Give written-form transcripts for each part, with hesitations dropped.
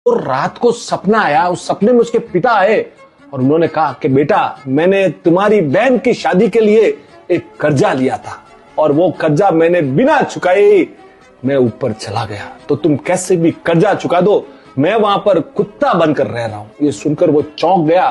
तो रात को सपना आया, उस सपने में उसके पिता आए और उन्होंने कहा कि बेटा, मैंने तुम्हारी बहन की शादी के लिए एक कर्जा लिया था और वो कर्जा मैंने बिना चुकाए मैं ऊपर चला गया, तो तुम कैसे भी कर्जा चुका दो, मैं वहां पर कुत्ता बनकर रह रहा हूं। ये सुनकर वो चौंक गया।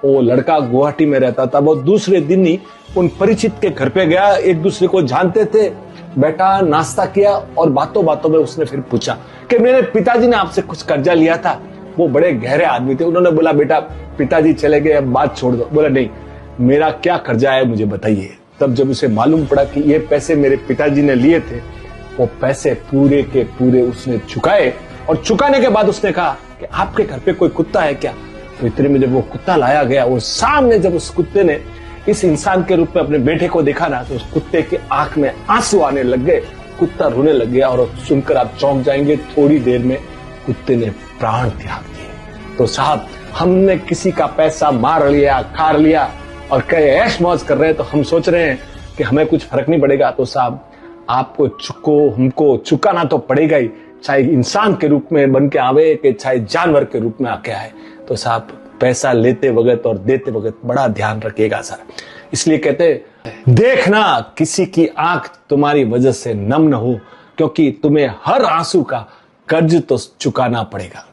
वो लड़का गुवाहाटी में रहता था। वो दूसरे दिन ही उन परिचित के घर पे गया, एक दूसरे को जानते थे, बैठा, नाश्ता किया और बातों बातों में उसने फिर पूछा कि मेरे पिताजी ने आपसे कुछ कर्जा लिया था। वो बड़े गहरे आदमी थे। उन्होंने बोला, बेटा पिताजी चले गए, अब बात छोड़ दो। बोला, नहीं, मेरा क्या कर्जा है मुझे बताइए। तब जब उसे मालूम पड़ा कि ये पैसे मेरे पिताजी ने लिए थे, वो पैसे पूरे के पूरे उसने चुकाए और चुकाने के बाद उसने कहा कि आपके घर पे कोई कुत्ता है क्या? तो इतने में जब वो कुत्ता लाया गया, वो सामने जब उस कुत्ते ने इस इंसान के रूप में अपने बेटे को देखा ना, तो उस कुत्ते की आंख में आंसू आने लग गए, कुत्ता रोने लग गया। और सुनकर आप चौंक जाएंगे, थोड़ी देर में कुत्ते ने प्राण त्याग दिए। तो साहब, हमने किसी का पैसा मार लिया, खा लिया और कहे ऐश मौज कर रहे हैं, तो हम सोच रहे हैं कि हमें कुछ फर्क नहीं पड़ेगा। तो साहब, आपको हमको चुकाना तो पड़ेगा ही, चाहे इंसान के रूप में बन के आवे कि चाहे जानवर के रूप में आके आए। तो साहब, पैसा लेते वक्त और देते वक्त बड़ा ध्यान रखिएगा सर। इसलिए कहते, देखना किसी की आंख तुम्हारी वजह से नम न हो, क्योंकि तुम्हें हर आंसू का कर्ज तो चुकाना पड़ेगा।